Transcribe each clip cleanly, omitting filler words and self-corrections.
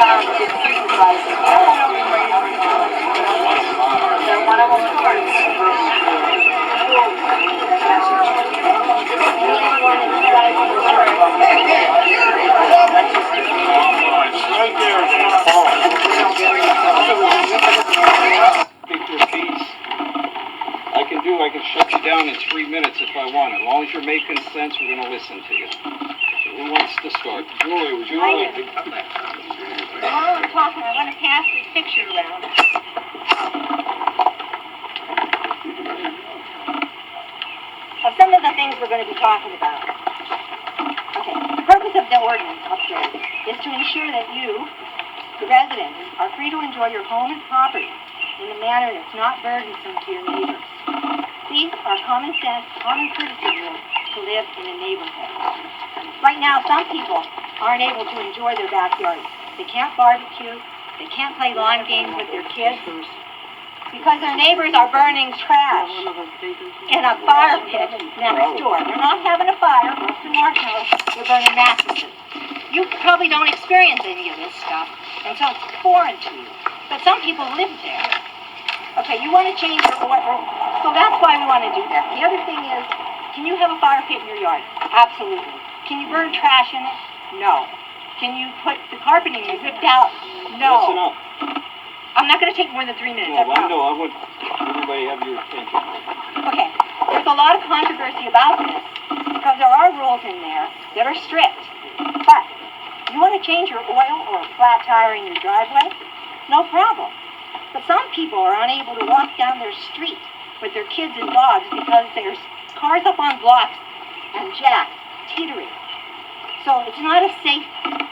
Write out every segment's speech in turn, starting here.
Township Supervisors. They're one of them first. I can shut you down in 3 minutes if I want. As long as you're making sense, we're going to listen to you. Who wants to start? Julie, would you like to come back? While I'm talking, I want to pass this picture around. Of some of the things we're going to be talking about. Okay, the purpose of the ordinance upgrade is to ensure that you, the residents, are free to enjoy your home and property in a manner that's not burdensome to your neighbors. These are common sense, common courtesy rules to live in a neighborhood. Right now, some people aren't able to enjoy their backyards. They can't barbecue, they can't play lawn games with their kids, because their neighbors are burning trash in a fire pit next door. They're not having a fire, most in North Hills, they're burning mattresses. You probably don't experience any of this stuff, and so it's foreign to you. But some people live there. Okay, you want to change your oil, so that's why we want to do that. The other thing is, can you have a fire pit in your yard? Absolutely. Can you burn trash in it? No. Can you put the carpeting you ripped out? No. Listen up. I'm not going to take more than 3 minutes. No, I know. I want everybody to have your attention. Okay, there's a lot of controversy about this because there are rules in there that are strict. But you want to change your oil or a flat tire in your driveway? No problem. But some people are unable to walk down their street with their kids and dogs because there's cars up on blocks and jacks teetering. So it's not a safe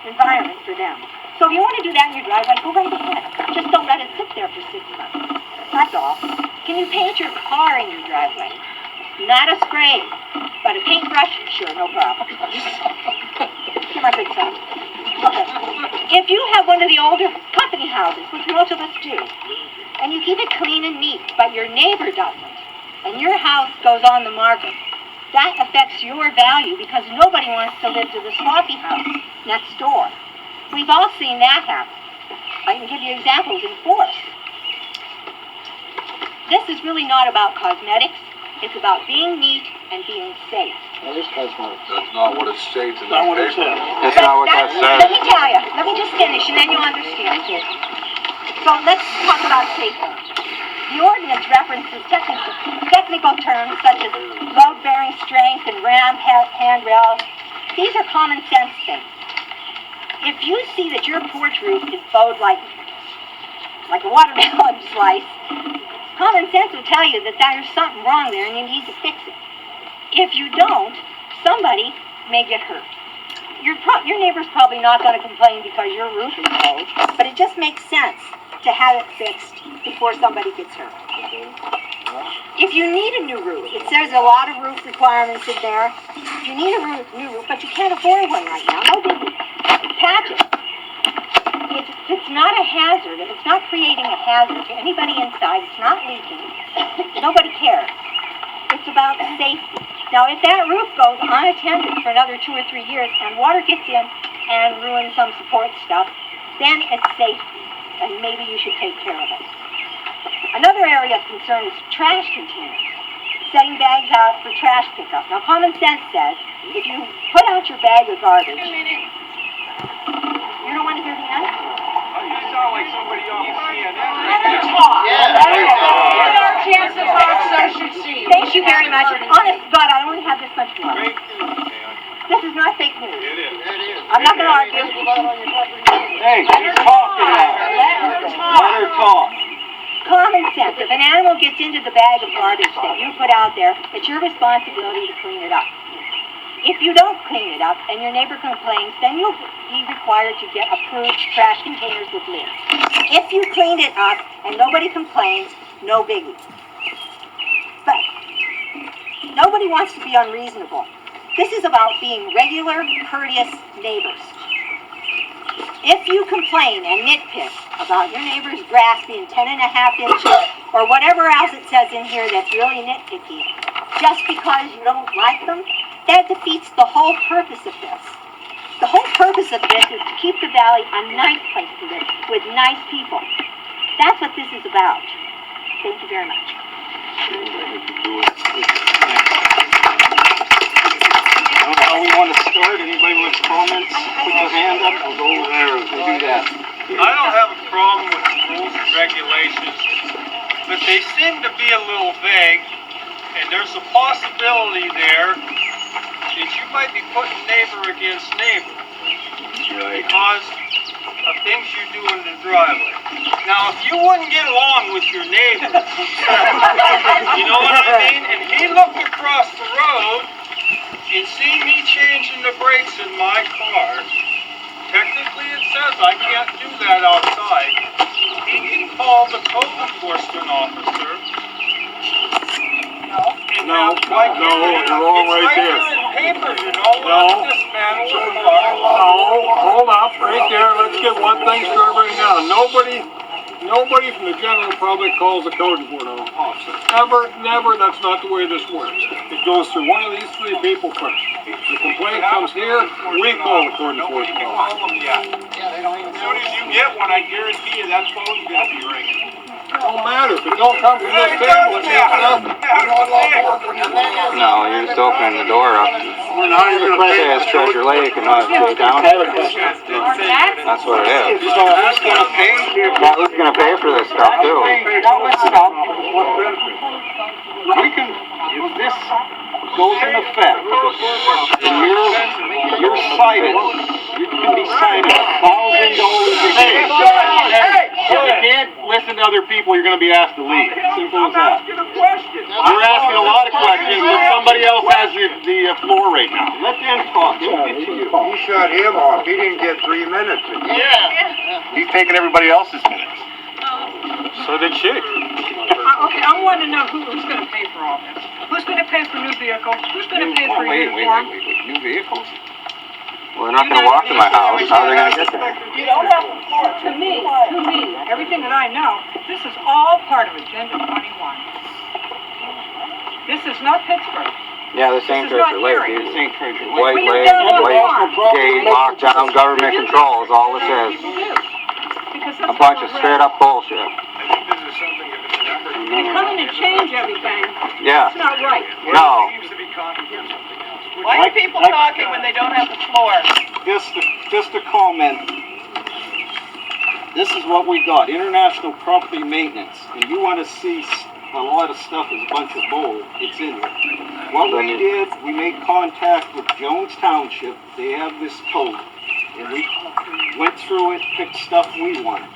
environment for them. So if you want to do that in your driveway, go right ahead. Just don't let it sit there for 6 months. That's all. Can you paint your car in your driveway? Not a spray, but a paintbrush? Sure, no problem. Give my big son. Okay. If you have one of the older company houses, which most of us do, and you keep it clean and neat, but your neighbor doesn't, and your house goes on the market, that affects your value because nobody wants to live to the sloppy house next door. We've all seen that happen. I can give you examples in force. This is really not about cosmetics. It's about being neat and being safe. That is cosmetic. That's not what it states in That's not what it paper. says. That's not what that says. Let me tell you. Let me just finish and then you'll understand. So let's talk about safety. The ordinance references technical terms such as load-bearing strength and ram handrails. These are common sense things. If you see that your porch roof is bowed like a watermelon slice, common sense will tell you that there's something wrong there and you need to fix it. If you don't, somebody may get hurt. Your neighbor's probably not going to complain because your roof is bowed, but it just makes sense to have it fixed before somebody gets hurt. If you need a new roof, it says a lot of roof requirements in there. If you need a new roof, but you can't afford one right now, no biggie. Patch it. If it's not a hazard, if it's not creating a hazard to anybody inside, it's not leaking, nobody cares. It's about safety. Now, if that roof goes unattended for another 2 or 3 years and water gets in and ruins some support stuff, then it's safety, and maybe you should take care of it. Another area of concern is trash containers, setting bags out for trash pickup. Now, common sense says if you put out your bag of garbage, you don't want to hear the end? You sound like somebody off CNN. Let her talk. Chances are so should see. Thank you very much. Honest to God, I only have this much more. This is not fake news. It is. I'm not going to argue. Hey, she's talking now. Let her Let her talk. Common sense. If an animal gets into the bag of garbage that you put out there, it's your responsibility to clean it up. If you don't clean it up and your neighbor complains, then you'll be required to get approved trash containers with lids. If you cleaned it up and nobody complains, no biggie. But nobody wants to be unreasonable. This is about being regular, courteous neighbors. If you complain and nitpick, about your neighbor's grass being 10.5 inches, or whatever else it says in here that's really nitpicky, just because you don't like them, that defeats the whole purpose of this. The whole purpose of this is to keep the valley a nice place to live, with nice people. That's what this is about. Thank you very much. I don't know how we want to start. Anybody with comments? Put your hand up. We'll go over there and do that. I don't have a problem with the rules and regulations, but they seem to be a little vague, and there's a possibility there that you might be putting neighbor against neighbor because of things you do in the driveway. Now, if you wouldn't get along with your neighbor, you know what I mean? And he looked across the road and seen me changing the brakes in my car, technically it says I can't do that outside. He can call the code enforcement officer. No, you're wrong right there. It's right here in paper, you know, dismantle the car. No, hold up, right there, let's get one thing straight right now. Nobody from the general public calls the code enforcement officer. Ever, never, that's not the way this works. It goes through one of these three people first. The complaint comes here, we call the code enforcement officer. As soon as you get one, I guarantee you that phone's gonna be ringing. It don't matter, if it don't come from this table, it means nothing. No, you're just opening the door up. We're not even gonna pay It's Treasure Lake and not take down. That's what it is. So who's gonna pay? Yeah, who's gonna pay for this stuff too? We can, if this goes in effect, and you're cited, you can be cited $1,000 a day. If you can't listen to other people, you're going to be asked to leave. Simple as that. You're asking a lot of questions, but somebody else has the floor right now. Let them talk, they'll get to you. He shut him off, he didn't get 3 minutes. Yeah. He's taking everybody else's minutes. So did she. Okay, I want to know who's going to pay for all this. Who's going to pay for new vehicles? Who's going to pay for uniform? New vehicles? Well, they're not going to walk to my house. How are they going to get there? You don't have to me, everything that I know, this is all part of Agenda 21. This is not Pittsburgh. Yeah, this ain't This is not Treasure Lake, hearing. dude. This ain't Treasure Lake. When White you Lake, down on the white farm, gate, lockdown, government control is all this is. People do. Because that's A bunch of what straight up bullshit. they come in and change everything. Yeah. It's not right. No. Why are people talking when they don't have the floor? Just a comment. This is what we got, international property maintenance, and you want to see a lot of stuff is a bunch of bull, it's in there. What we did, we made contact with Jones Township, they have this code, and we went through it, picked stuff we wanted.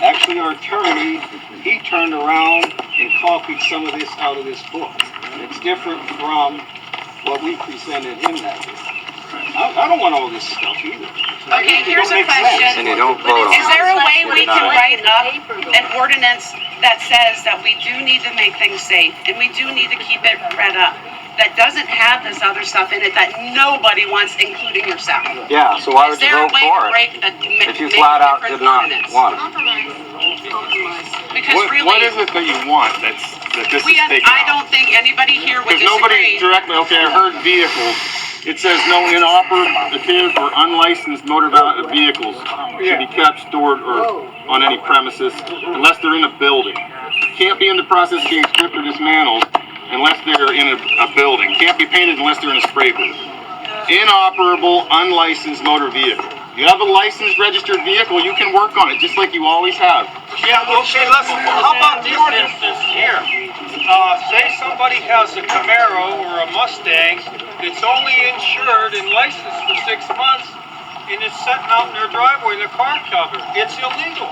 Actually, our attorney, he turned around and copied some of this out of this book. And it's different from what we presented him that day. I don't want all this stuff either. Okay, here's a question. And you don't vote on it. Is there a way we can write up an ordinance that says that we do need to make things safe and we do need to keep it read up, that doesn't have this other stuff in it that nobody wants, including yourself? Yeah, so why would Is you there a vote way for to it? break a, If you make flat a out different did not ordinance? want it. Because really, What is it that you want that this is taken I out? don't think anybody here would Because nobody disagree. directly, okay, I heard vehicles. It says no inoperative or unlicensed motor vehicles should be kept, stored, or on any premises unless they're in a building. Can't be in the process of being stripped or dismantled unless they're in a building. Can't be painted unless they're in a spray booth. Inoperable, unlicensed motor vehicle. You have a licensed, registered vehicle, you can work on it just like you always have. Yeah, okay, how about this instance here? Say somebody has a Camaro or a Mustang that's only insured and licensed for 6 months and it's sitting out in their driveway, the car covered. It's illegal.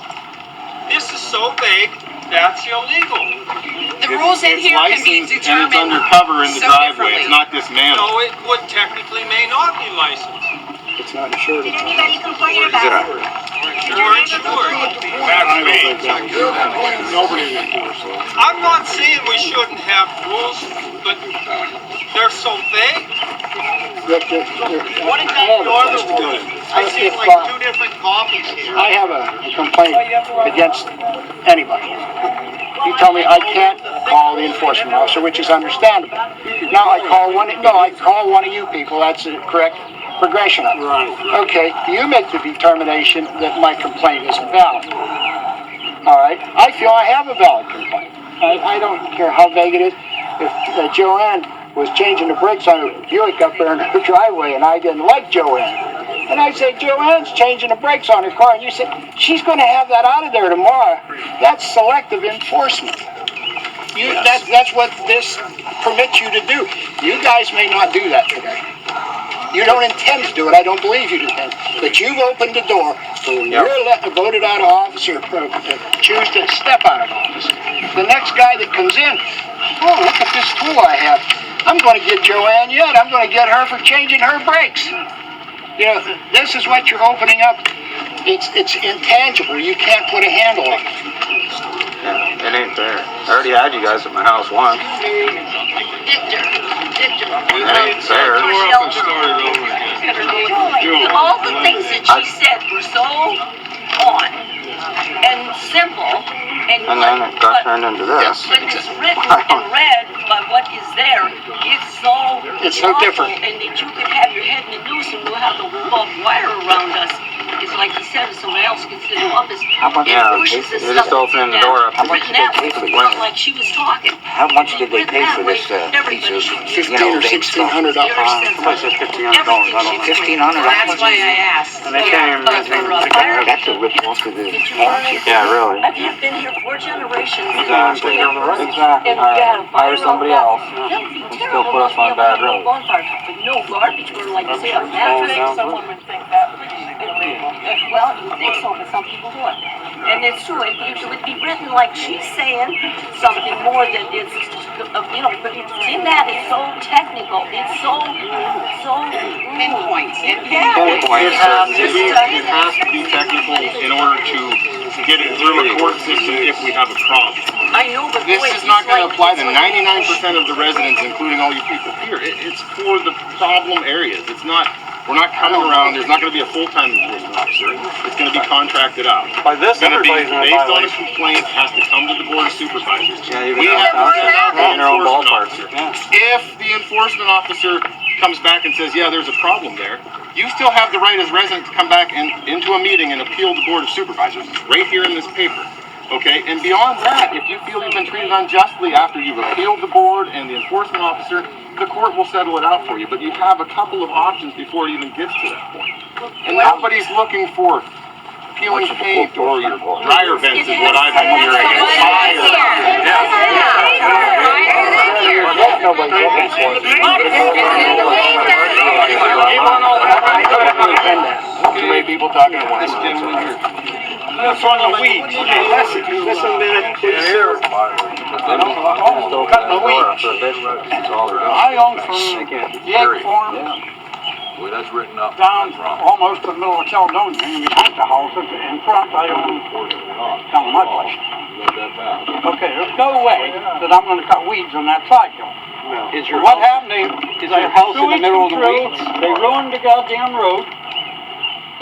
This is so vague, that's illegal. The rules in here can be It's licensed determined and it's undercover in the so driveway, it's differently. not dismantled. No, it would technically may not be licensed. It's not insured. Did anybody complain about it? Or insured. That's me. Nobody enforces it. I'm not saying we shouldn't have rules, but they're so vague. What exactly are the rules? I see like two different copies here. I have a complaint against anybody. You tell me I can't call the enforcement officer, which is understandable. Now I call one of you people. That's the correct progression of it. Right. Okay, you make the determination that my complaint isn't valid. All right, I feel I have a valid complaint. I don't care how vague it is. If Joanne was changing the brakes on her Buick up there in her driveway and I didn't like Joanne, and I said, Joanne's changing the brakes on her car, and you said, she's going to have that out of there tomorrow. That's selective enforcement. That's what this permits you to do. You guys may not do that today. You don't intend to do it. I don't believe you intend. But you've opened the door for your voted out office or choose to step out of office. The next guy that comes in, oh, look at this tool I have. I'm going to get Joanne yet. I'm going to get her for changing her brakes. You know, this is what you're opening up. It's intangible. You can't put a handle on it. Yeah, it ain't fair. I already had you guys at my house once. It ain't fair. All the things that she said were so on and simple and then it got turned into this. When it's written and read by what is there, it's so different. And that you could have your head in the noose and we'll have the barbed wire around us. It's like you said, if somebody else gets in the office, Yeah, they're just opening the door up. How much did they pay for the game? Like she was talking. How much did they pay for this piece of, $1,500 or $1,600. Somebody said $1,500. I don't know. $1,500? That's why I asked. And they can't even maintain the security. That's a rip off of the township. Yeah, really. I've been here 4 generations. Exactly. Hire somebody else. Still put us on a bad road. No garbage, or like you say, a mattress. Someone would think that would be illegal. Well, you think so, but some people do it. And it's true, it would be written like she's saying something more than it's, you know, but in that it's so technical, it's so Pinpoints. Yeah. It has to be technical in order to get it through a court system if we have a problem. I know, but This boy, is not going to apply to it's like- 99% of the residents, including all you people here. It's for the problem areas. It's not, we're not coming around, there's not going to be a full-time enforcement officer. It's going to be contracted out. By this, It's going to be everybody's in a based on a violation. complaint, has to come to the board of supervisors. Yeah, We have to send out the in their own enforcement ballpark. officer. Yeah. If the enforcement officer comes back and says, yeah, there's a problem there, you still have the right as residents to come back into a meeting and appeal the board of supervisors, right here in this paper. Okay, and beyond that, if you feel you've been treated unjustly after you've appealed the board and the enforcement officer, the court will settle it out for you. But you have a couple of options before it even gets to that point. And nobody's looking for peeling paint or your dryer vents is what I've been hearing. Too many people talking at once. That's on the weeds. Okay, listen a minute, please, sir. Cutting the weeds. I own from the egg farm Boy, that's written up. down almost to the middle of Caledonia, and behind the house, in front, I own kind of my place. Okay, there's no way that I'm gonna cut weeds on that side hill. Is your What house, happened, is your house in the middle of the weeds? They ruined the goddamn road.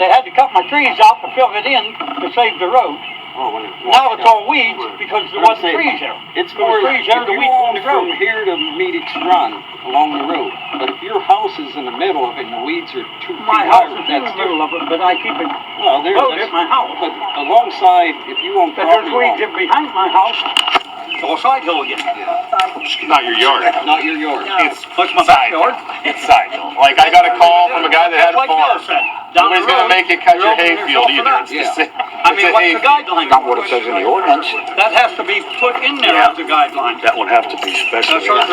They had to cut my trees out to fill it in to save the road. Now it's all weeds because there wasn't trees there. It's There more were like, trees there, if the you weeds on own the road. from here to Meadix Run along the road, but if your house is in the middle of it and the weeds are 2 feet My high, house is in that's the middle of it, but I keep it well, there, road that's, at my house. but alongside, if you own But there's property, weeds in behind my house. It's all side hill again. Not your yard. not your yard. It's What's my backyard? It's side hill. Like, I got a call from a guy that had a Like farm. Bill said, down the Nobody's gonna road, make you cut your they're opening hayfield themselves either. for that. It's just, I mean, what's the guideline? Not what it says in the ordinance. That has to be put in there as a guideline. That would have to be special. A certain,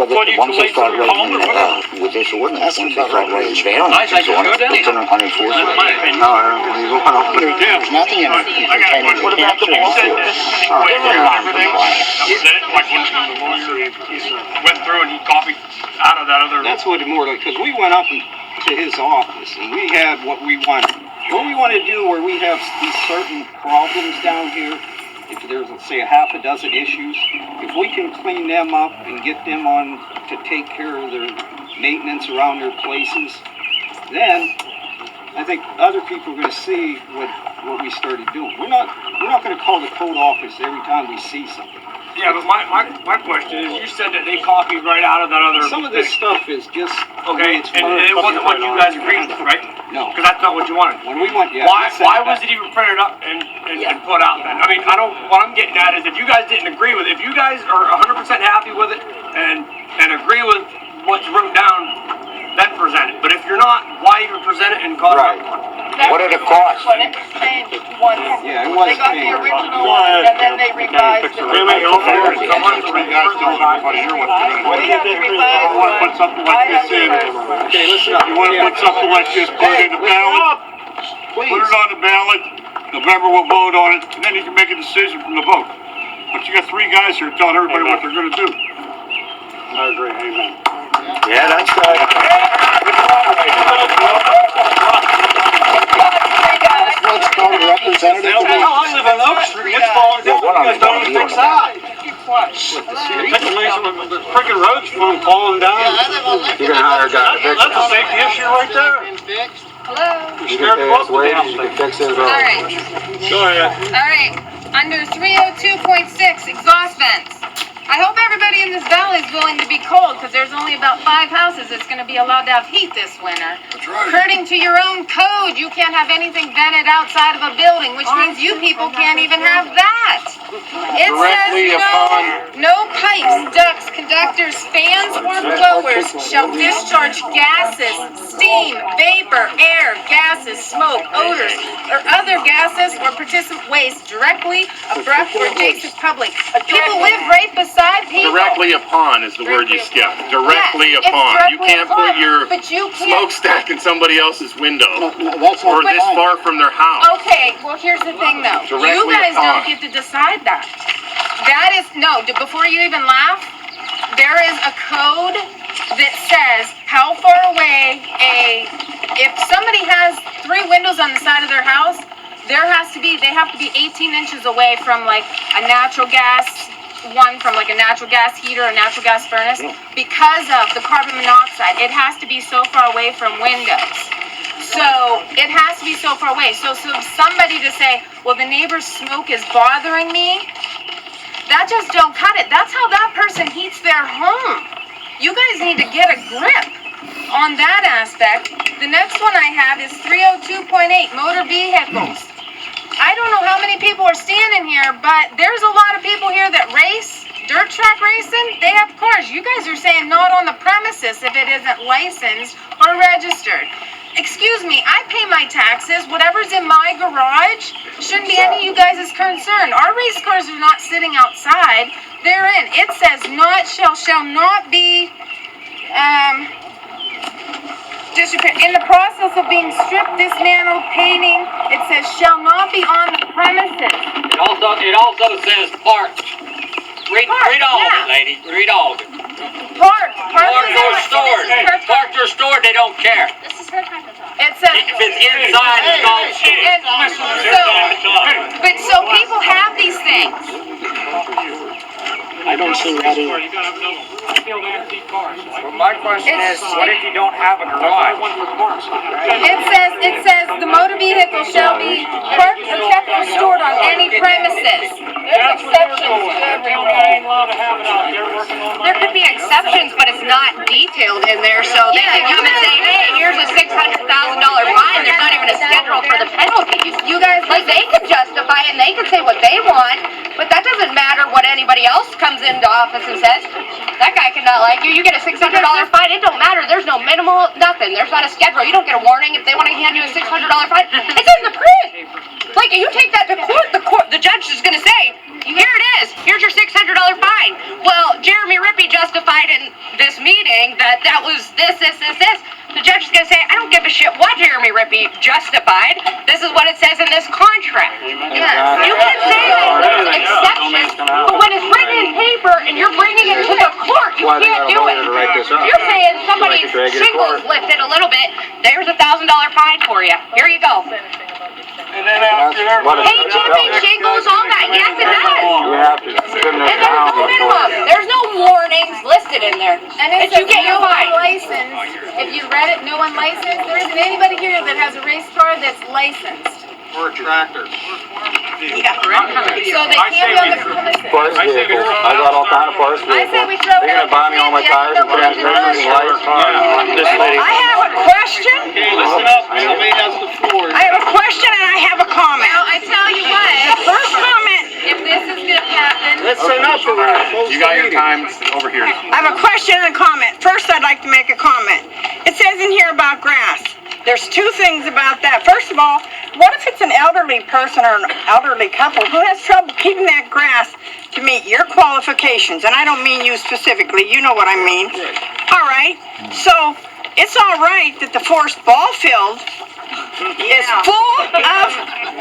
footage Once they away from start your home or writing, whatever. with this ordinance, once they start writing variances I think it's on it, good it's anyhow. unenforceable. In my opinion. No, when you go on over there. There's nothing in it pertaining to can't change it. Like when the lawyer went through and he copied out of that other. That's what it more like, because we went up to his office and we had what we wanted. What we want to do where we have these certain problems down here, if there's, let's say, a half a dozen issues, if we can clean them up and get them on to take care of their maintenance around their places, then I think other people are gonna see what we started doing. We're not gonna call the code office every time we see something. Yeah, but my question is, you said that they copied right out of that other. Some of this stuff is just. Okay, and it wasn't what you guys agreed with, right? No. Because that's not what you wanted. When we went, yeah. Why was it even printed up and put out then? I mean, what I'm getting at is if you guys didn't agree with it, if you guys are 100% happy with it and agree with what's wrote down, then present it. But if you're not, why even present it and cause Right. What did it cost? When it was changed once, Yeah, it was they got the changed. original one, and then they revised it. They may offer it, someone to you guys don't want to hear what We have the revised you want to put one. something I like have this in. the first one. Okay, listen up. You want to put something like this, put it in the ballot, put Please. it on the ballot, November we'll vote on it, and then you can make a decision from the vote. But you got three guys here telling everybody what they're gonna do. I agree, amen. Yeah, that's what's called a representative. I live on Oak Street, it's falling down, you guys don't even fix that. Take away some of the freaking roads from falling down. You're gonna hire a guy to fix That's a safety issue right there. Hello? You're You scared can to pay go us up the damn wages, you thing. can fix his road. Alright, Go ahead. alright. Under 302.6, exhaust vents. I hope everybody in this valley is willing to be cold, because there's only about 5 houses that's going to be allowed to have heat this winter. That's right. According to your own code, you can't have anything vented outside of a building, which means you people can't even have that. It Directly says no pipes, ducts, conductors, fans, or blowers shall discharge gases, steam, vapor, air, gases, smoke, odors, or other gases or participant waste directly abrupt or adjacent public. People live right beside people. Directly upon is the word you skipped. Directly Yes, it's upon. You directly can't put upon, your but you can't- smokestack in somebody else's window. No, that's not Or this fine. far from their house. Okay, well, here's the thing, though. You Directly guys upon. don't get to decide that. That is, no, before you even laugh, there is a code that says how far away if somebody has 3 windows on the side of their house, they have to be 18 inches away from like a natural gas, from like a natural gas heater, a natural gas furnace, because of the carbon monoxide. It has to be so far away from windows. So it has to be so far away. So somebody to say, well, the neighbor's smoke is bothering me, that just don't cut it. That's how that person heats their home. You guys need to get a grip on that aspect. The next one I have is 302.8, motor vehicles. I don't know how many people are standing here, but there's a lot of people here that race, dirt track racing. They have cars. You guys are saying not on the premises if it isn't licensed or registered. Excuse me, I pay my taxes. Whatever's in my garage shouldn't be any of you guys' concern. Our race cars are not sitting outside. They're in. It says shall not be in the process of being stripped, dismantled, painting. It says shall not be on the premises. It also says parked. Read all of it, lady, read all of it. Parked or stored. Parked or stored, they don't care. This is her time to talk. It says. If it's inside, it's called shit. But so people have these things. I don't see that either. Well, my question is, what if you don't have a garage? It says the motor vehicle shall be parked or kept or stored on any premises. There's exceptions to everything. There could be exceptions, but it's not detailed in there, so they could come and say, hey, here's a $600,000 fine, there's not even a schedule for the penalties. You guys, Like, they could justify it and they could say what they want, but that doesn't matter what anybody else comes into office and says. That guy cannot like you, you get a $600 fine, it don't matter, there's no minimal, nothing, there's not a schedule, you don't get a warning if they want to hand you a $600 fine. It's in the print! Like, you take that to court, the judge is gonna say, here it is, here's your $600 fine. Well, Jeremy Rippey justified in this meeting that was this. The judge is gonna say, I don't give a shit what Jeremy Rippey justified. This is what it says in this contract. yes. You can say that there's exceptions, but when it's written in paper and you're bringing it to the court, you can't do it. You're saying somebody's shingles lifted a little bit, there's a $1,000 fine for you. Here you go. And then after Hey, chipping, shingles, all that. Yes, it does. You have to. And there's no minimum. There's no warnings listed in there. there. And it And you says get your no fine. unlicensed. If you read it, no unlicensed, there isn't anybody here that has a race car that's licensed. Or a tractor. Yeah, So they can't be on the premises. Parts vehicles. I got all kind of parts I say vehicles. we throw it They're out gonna buy me all my tires and transmissions and lights. This lady. I have a question. Okay, listen up, somebody has the floor. I have a question and I have a comment. Well, I tell you what, First comment, if this is gonna happen, Let's turn up for You got your time over here. I have a question and a comment. First, I'd like to make a comment. It says in here about grass. There's two things about that. First of all, what if it's an elderly person or an elderly couple who has trouble keeping that grass to meet your qualifications? And I don't mean you specifically, you know what I mean. All right, so it's all right that the forest ball field is full of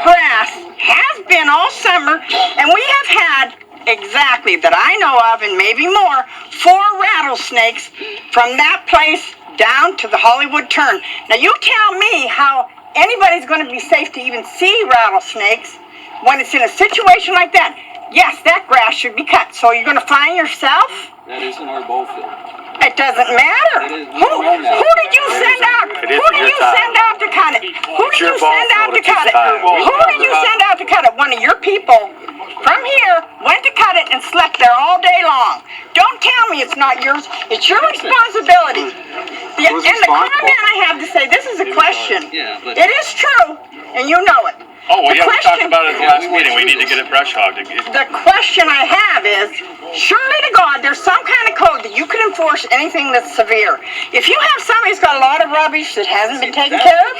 grass, has been all summer, and we have had exactly that I know of, and maybe more, 4 rattlesnakes from that place down to the Hollywood turn. Now you tell me how anybody's going to be safe to even see rattlesnakes when it's in a situation like that. Yes, that grass should be cut. So you're going to find yourself? That isn't our ball field. It doesn't matter. Who did you send out? Who did you send out to cut it? Who did you send out to cut it? Who did you send out to cut it? One of your people from here went to cut it and slept there all day long. Don't tell me it's not yours. It's your responsibility. And the comment I have to say, this is a question. It is true, and you know it. Oh, well, yeah, we talked about it at the last meeting. We need to get it brush hogged. The question I have is, surely to God, there's some kind of code that you can enforce anything that's severe. If you have somebody who's got a lot of rubbish that hasn't been taken care of,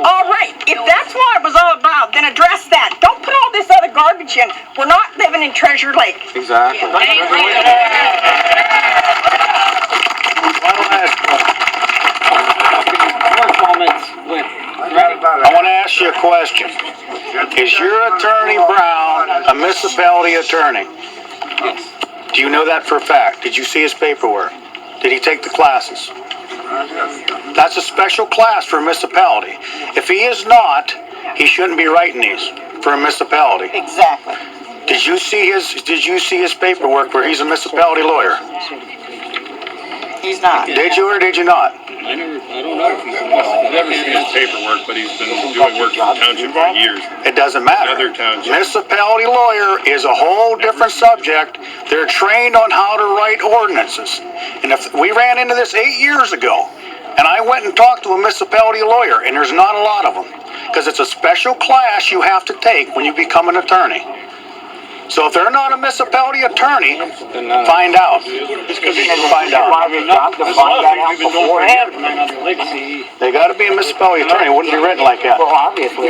all right, if that's what it was all about, then address that. Don't put all this other garbage in. We're not living in Treasure Lake. Exactly. I want to ask you a question. Is your attorney Brown a municipality attorney? Do you know that for a fact? Did you see his paperwork? Did he take the classes? That's a special class for a municipality. If he is not, he shouldn't be writing these for a municipality. Exactly. Did you see his paperwork where he's a municipality lawyer? He's not. Did you or did you not? I don't know if he's I've never seen his paperwork, but he's been doing work for the township for years. It doesn't matter. Another township. Municipality lawyer is a whole different subject. They're trained on how to write ordinances. And if we ran into this 8 years ago, and I went and talked to a municipality lawyer, and there's not a lot of them, because it's a special class you have to take when you become an attorney. So if they're not a municipality attorney, find out. Find out. They got to be a municipality attorney. It wouldn't be written like that. Well, obviously,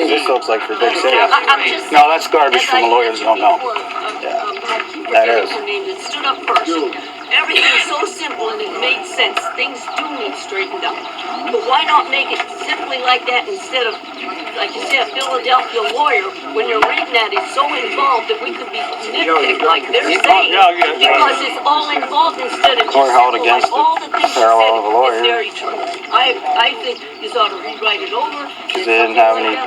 this looks like for big cities. No, that's garbage from the lawyers. Don't know. That is. Stood up first. Everything's so simple and it made sense. Things do need straightened up. But why not make it simply like that instead of, like you said, a Philadelphia lawyer, when you're reading that, is so involved that we could be nitpicked like they're saying, because it's all involved instead of just simple, like all the things you said is very true. I think you ought to rewrite it over. Because they didn't have any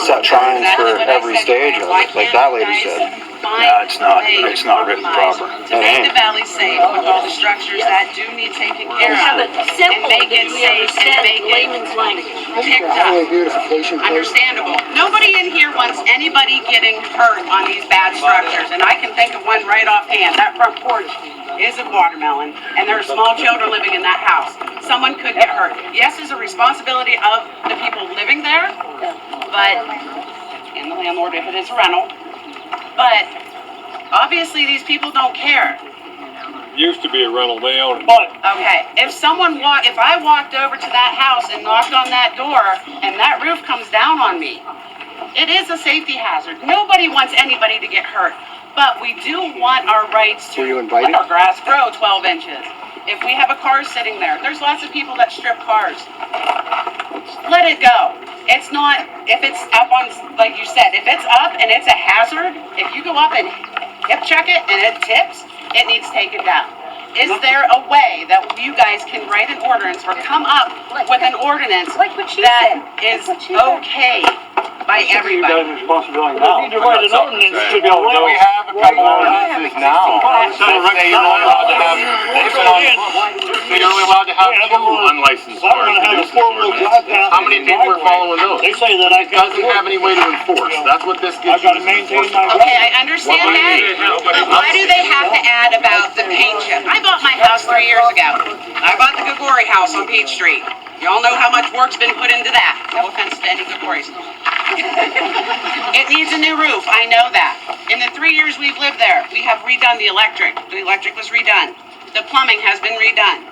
set times for every stage of it, like that lady said. No, it's not written proper. To make the valley safe with all the structures that do need taken care of, and make it safe and make it picked up. Understandable. Nobody in here wants anybody getting hurt on these bad structures, and I can think of one right offhand. That front porch is a watermelon, and there are small children living in that house. Someone could get hurt. Yes, it's a responsibility of the people living there, but, and the landlord if it is a rental. But obviously these people don't care. Used to be a rental, they own it. Okay, if I walked over to that house and knocked on that door and that roof comes down on me, it is a safety hazard. Nobody wants anybody to get hurt. But we do want our rights to let our grass grow 12 inches. If we have a car sitting there, there's lots of people that strip cars. Let it go. It's not, if it's up on, like you said, if it's up and it's a hazard, if you go up and hip check it and it tips, it needs taken down. Is there a way that you guys can write an ordinance or come up with an ordinance that is okay by everybody. You guys' responsibility now. You need to write an ordinance to be able to do We it. have a couple ordinances now that say you're only allowed to have, you're only allowed to have 2 unlicensed I'm cars gonna to have do a such four-wheel ordinance. drive past How many the people are driveway. following those? They say that I It doesn't have any way to enforce. That's what this gives you. I gotta maintain my. Okay, I understand that, but why do they have to add about the paint chip? I bought my house 3 years ago. I bought the Gagori house on Peach Street. Y'all know how much work's been put into that. No offense to any Gagoris. It needs a new roof, I know that. In the 3 years we've lived there, we have redone the electric. The electric was redone. The plumbing has been redone.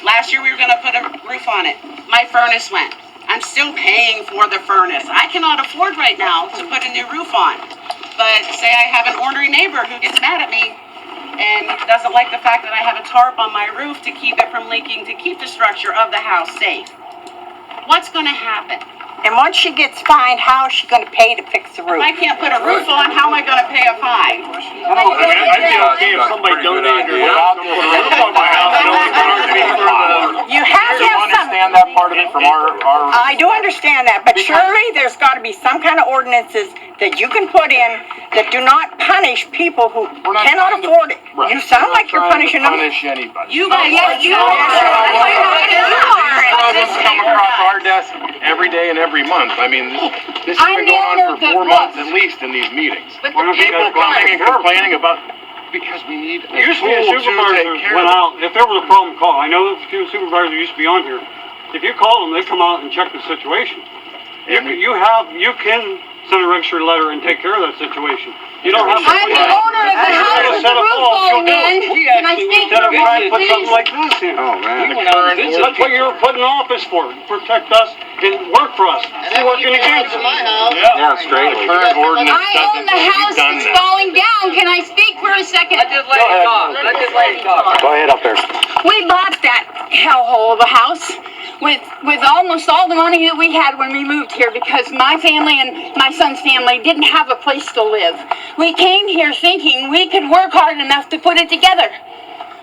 Last year we were gonna put a roof on it. My furnace went. I'm still paying for the furnace. I cannot afford right now to put a new roof on. But say I have an ornery neighbor who gets mad at me and doesn't like the fact that I have a tarp on my roof to keep it from leaking, to keep the structure of the house safe. What's gonna happen? And once she gets fined, how is she gonna pay to fix the If roof? I can't put a roof on, how am I gonna pay a fine? I'd be okay if somebody donated their house to put a roof on my house and only charged me for the. You have to Do you have some. understand that part of it from our I do understand that, but surely there's gotta be some kind of ordinances that you can put in that do not punish people who We're not cannot trying to- afford it. Right. You sound like you're punishing them. Punish anybody. You guys Yes, you are. Problems come across our desk every day and every month. I mean, this has been going on for 4 months at least in these meetings. But Why don't you People guys go coming and and take care of it? complaining about, because we need a Used to be a tool to supervisor take care went of it. out, if there was a problem, call. I know that the supervisor used to be on here. If you call them, they come out and check the situation. You can send a registered letter and take care of that situation. You don't have to. I'm the owner of the house with the roof falling in. Can I speak Instead of for a trying to moment, put something please? like this in. Oh, man. That's what you were put in office for, to protect us and work for us. You're working against us. Yeah, straight. The current ordinance I own doesn't, the we've house done that's that. falling down. Can I speak for a second? Go ahead up there. We bought that hellhole of a house with almost all the money that we had when we moved here because my family and my son's family didn't have a place to live. We came here thinking we could work hard enough to put it together.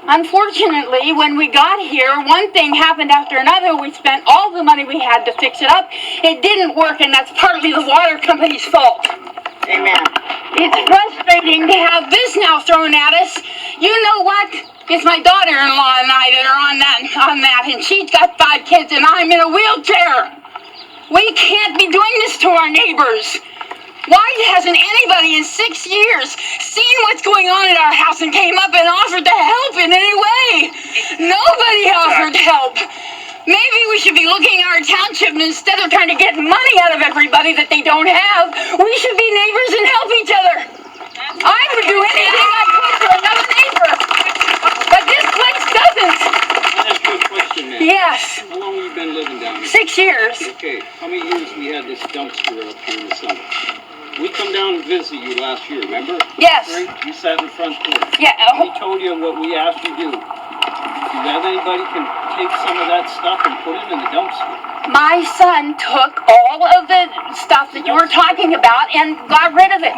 Unfortunately, when we got here, one thing happened after another. We spent all the money we had to fix it up. It didn't work, and that's partly the water company's fault. Amen. It's frustrating to have this now thrown at us. You know what? It's my daughter-in-law and I that are on that, and she's got 5 kids, and I'm in a wheelchair. We can't be doing this to our neighbors. Why hasn't anybody in 6 years seen what's going on in our house and came up and offered to help in any way? Nobody offered help. Maybe we should be looking at our township and instead of trying to get money out of everybody that they don't have, we should be neighbors and help each other. I would do anything I could for another neighbor, but this place doesn't. Can I ask you a question, ma'am? Yes, How long have you been living down here? 6 years. Okay, how many years we had this dumpster up here in the summer? We come down and visit you last year, remember? Yes. Right? You sat in the front porch. Yeah. We told you what we asked you to do. Do you have anybody can take some of that stuff and put it in the dumpster? My son took all of the stuff that you were talking about and got rid of it.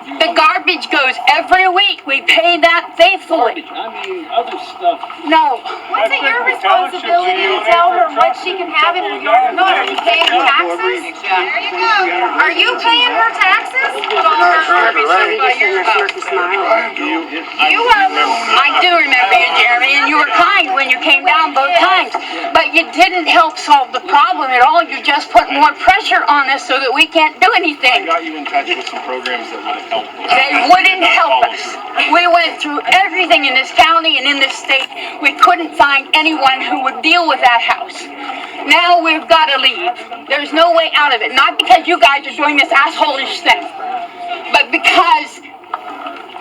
The garbage goes every week. We pay that faithfully. I mean, other stuff. No. Was it your responsibility to tell her what she can have in her yard or not? Are you paying her taxes? There you go. Are you paying her taxes? I do remember you, Jeremy, and you were kind when you came down both times. But you didn't help solve the problem at all. You just put more pressure on us so that we can't do I anything. got you in touch with some programs that would have helped. They wouldn't help us. We went through everything in this county and in this state. We couldn't find anyone who would deal with that house. Now we've got to leave. There's no way out of it. Not because you guys are doing this asshole-ish thing, but because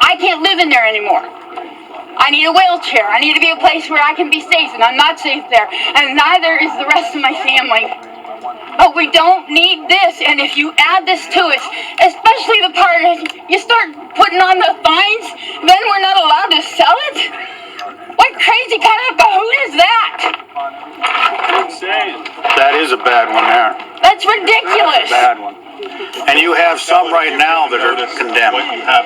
I can't live in there anymore. I need a wheelchair. I need to be a place where I can be safe, and I'm not safe there. And neither is the rest of my family. But we don't need this, and if you add this to us, especially the part you start putting on the fines, then we're not allowed to sell it? What crazy kind of cahoot is that? That is a bad one there. That's ridiculous. Bad one. And you have some right now that are condemned. What you have,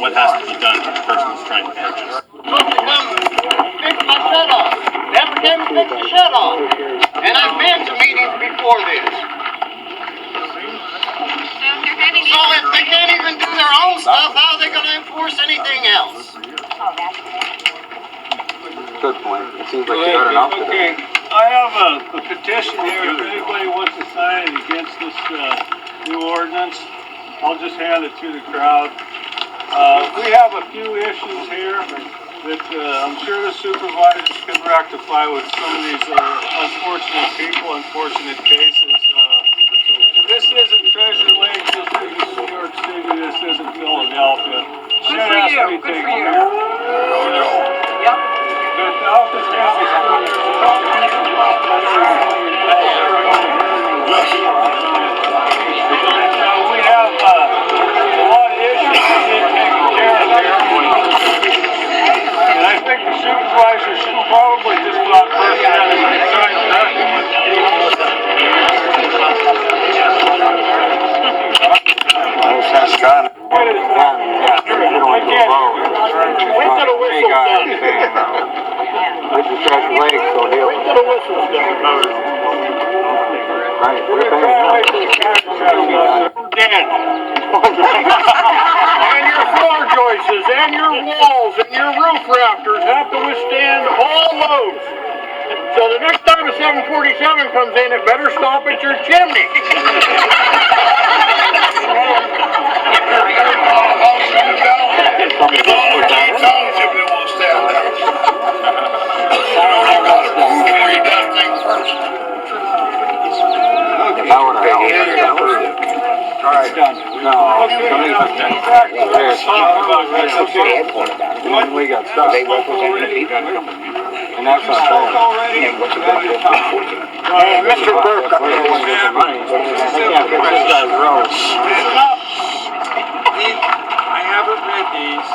what has to be done to the person who's trying to purchase. Fix my shut off. Never came to fix the shut off. And I've been to meetings before this. So if they can't even do their own stuff, how are they gonna enforce anything else? Good point. It seems like you got enough to do. Okay, I have a petition here, if anybody wants to sign it against this, new ordinance, I'll just hand it to the crowd. We have a few issues here that, I'm sure the supervisors can rectify with some of these, unfortunate people, unfortunate cases. This isn't Treasure Lake, this isn't New York City, this isn't Philadelphia. Good for you, good for you. Yep. But I'll just have this, there's a couple people we have, a lot of issues that need taken care of here. And I think the supervisor should probably just go out first and sign the document. That's kind of. Wait With the Treasure Lake, so deal. till the whistle's done. Right, We're gonna try and wait till the cat's dead. And your floor joists and your walls and your roof rafters have to withstand all loads. So the next time a 747 comes in, it better stop at your chimney. Township that won't stand there. You gotta read that thing first. That would have helped. It's done. No, we got stuff. And that's not fair. Hey, Mr. Burke. I haven't read these,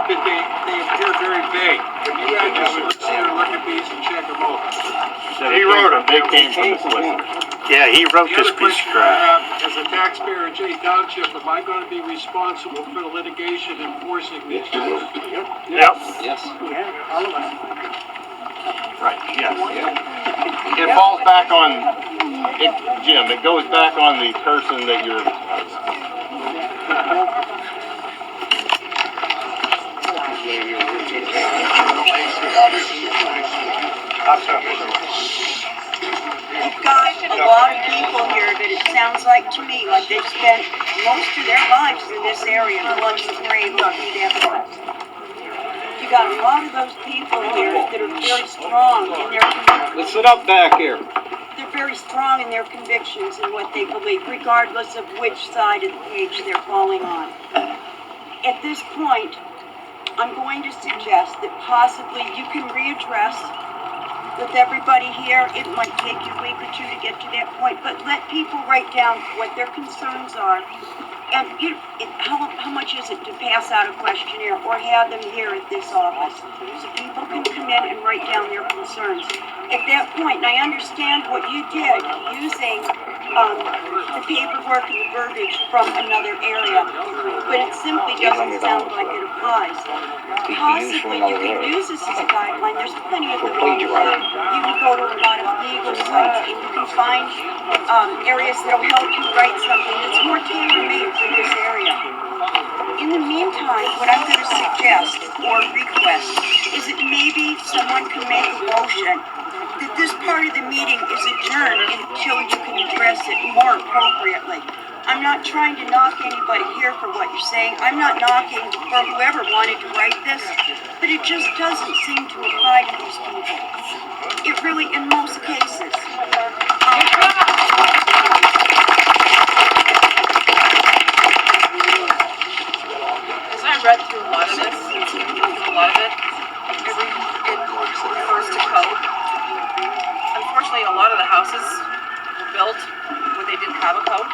but they appear very vague. If you had to sit and look at these and check them over. He wrote them, they came from the solicitor. Yeah, he wrote this piece of crap. As a taxpayer in Jay Township, am I going to be responsible for the litigation enforcing these rules? Yep. Yes. Right, yes. It falls back on, Jim, it goes back on the person that you're, You've got a lot of people here that it sounds like to me, like they've spent most of their lives in this area, the ones that were able to be there for us. You got a lot of those people here that are very strong in their convictions. Let's sit up back here. They're very strong in their convictions and what they believe, regardless of which side of the page they're falling on. At this point, I'm going to suggest that possibly you can readdress with everybody here. It might take you a week or two to get to that point, but let people write down what their concerns are. And how much is it to pass out a questionnaire or have them here at this office so people can come in and write down their concerns? At that point, and I understand what you did using the paperwork and the verbiage from another area, but it simply doesn't sound like it applies. Possibly you can use this as a guideline. There's plenty of them on the web. You can go to a lot of legal sites and you can find areas that will help you write something that's more tailor-made for this area. In the meantime, what I'm going to suggest or request is that maybe someone can make a motion that this part of the meeting is adjourned until you can address it more appropriately. I'm not trying to knock anybody here for what you're saying. I'm not knocking for whoever wanted to write this, but it just doesn't seem to apply to these people. It really, in most cases. As I read through a lot of this, it refers to code. Unfortunately, a lot of the houses were built when they didn't have a code.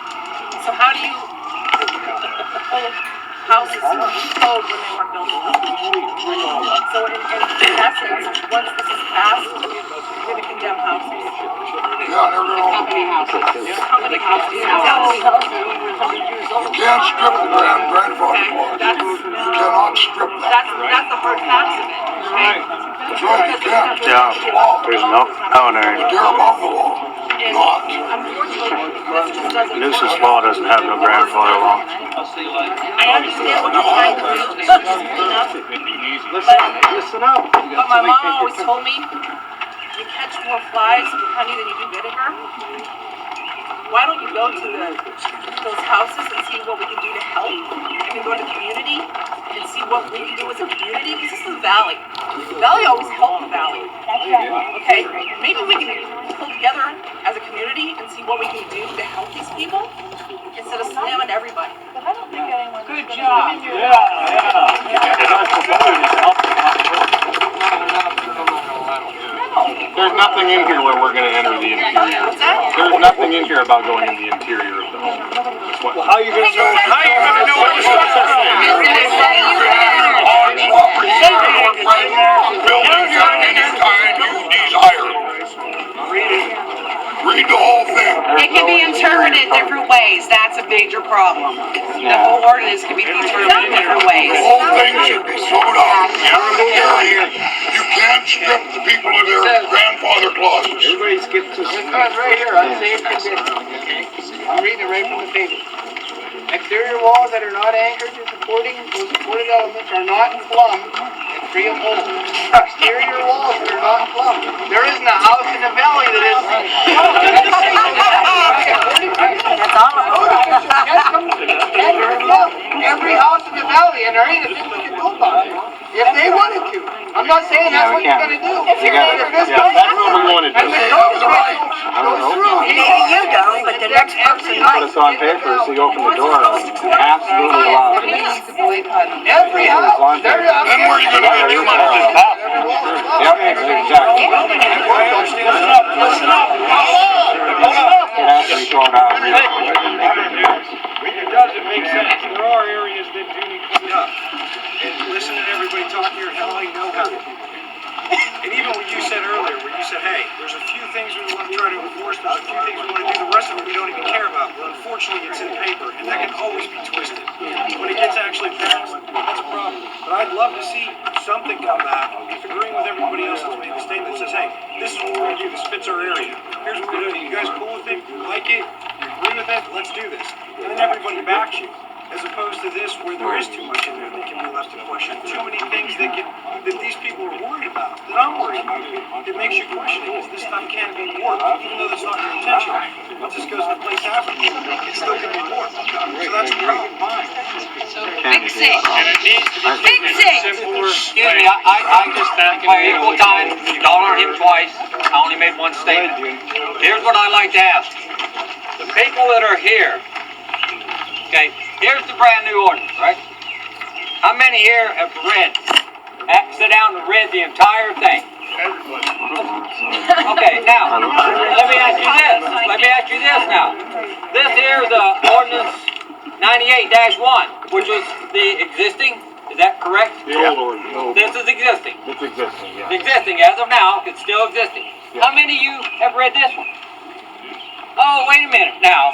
So how do you hold houses code when they weren't built? So in essence, once this is passed, you're going to condemn houses. Yeah, they're gonna. How many houses? How many houses? You can't strip the grandfather laws. You cannot strip that. That's the hard facts of it. That's right, you can't. Yeah, there's no, But they're above the law. If not. Nuisance law doesn't have no grandfather law. I understand what you're trying to do, it's just enough. Listen up. But my mom always told me, you catch more flies with honey than you do vinegar. Why don't you go to those houses and see what we can do to help? And then go to the community and see what we can do as a community, because this is the valley. The valley always helped the valley. Okay, maybe we can pull together as a community and see what we can do to help these people instead of slamming everybody. Good job. There's nothing in here where we're gonna enter the interior. There's nothing in here about going in the interior of the home. That's what. How you gonna know? How you gonna know what the structure is? Buildings at any time you desire. Read the whole thing. It can be interpreted different ways, that's a major problem. The whole ordinance can be interpreted different ways. The whole thing should be thrown out. You can't strip the people of their grandfather clauses. Everybody skips this. It says right here, unsafe conditions, okay? I'm reading it right from the paper. Exterior walls that are not anchored to supporting or supported elements are not in plumb and free of holes. Exterior walls that are not in plumb. There isn't a house in the valley that is. That's all of them. Every house in the valley, and there ain't a thing we can do about it. If they wanted to. I'm not saying that's what you're gonna do. If this goes That's what we wanna do. and the goes through, You don't, but the next person Put us on paper, so you open the door, absolutely allowed. every house, Then where are you gonna get too much? Yep, exactly. Listen up. It has to be thrown out. It doesn't make sense. There are areas that do need cleaned up. And listening to everybody talk here, hell, I know how to do it. And even what you said earlier, where you said, hey, there's a few things we want to try to enforce, there's a few things we want to do, the rest of it we don't even care about. Well, unfortunately, it's in paper, and that can always be twisted. When it gets actually passed, that's a problem. But I'd love to see something come back, agreeing with everybody else that's made the statement that says, hey, this is what we're going to do, this fits our area. Here's what we're doing. You guys cool with it? You like it? You agree with it? Let's do this. And then everybody backs you. As opposed to this, where there is too much in there that can be left to question. Too many things that these people are worried about, that I'm worried about. It makes you question it, because this stuff can be worked, even though that's not your intention. Once this goes to the place after, it still can be worked. So that's a problem. Fix it. And it needs to be Fix it. simpler. Excuse me, I just, my equal time, dollar him twice, I only made one statement. Here's what I like to ask. The people that are here, okay, here's the brand new ordinance, right? How many here have read, sit down and read the entire thing? Okay, now, let me ask you this. Now. This here is ordinance 98-1, which was the existing, is that correct? The old ordinance. This is existing. It's existing, yeah. It's existing as of now, it's still existing. How many of you have read this one? Oh, wait a minute now.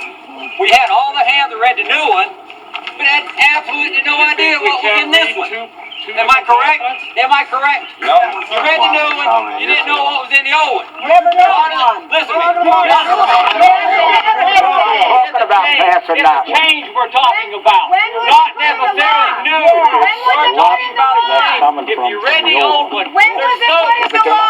We had all the hands that read the new one, but had absolutely no idea what was in this one. Am I correct? Am I correct? No. You read the new one, you didn't know what was in the old one. Never know one. Listen to me. talking about passing It's that a change we're talking about, not necessarily new. We're talking about a change. If you read the old one, there's no...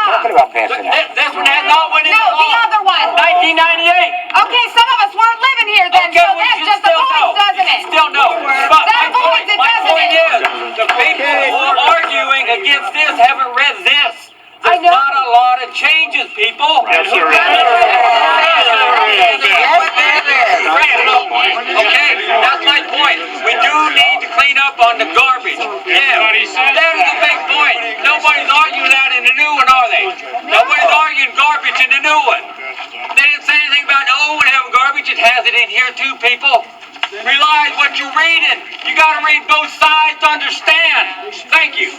talking about passing that. This one has not went into No, the law. other one. 1998. Okay, some of us weren't living here then, Okay, so we that's should just the still voice, know. doesn't it? Still know. But That voice, it my doesn't point it? is, the people who are arguing against this haven't read this. I There's know. not a lot of changes, people. Yes, there is. Okay, that's my point. We do need to clean up on the garbage. Yeah, that is a big point. Nobody's arguing that in the new one, are they? Nobody's arguing garbage in the new one. They didn't say anything about the old one having garbage. It has it in here too, people. Realize what you're reading. You gotta read both sides to understand. Thank you.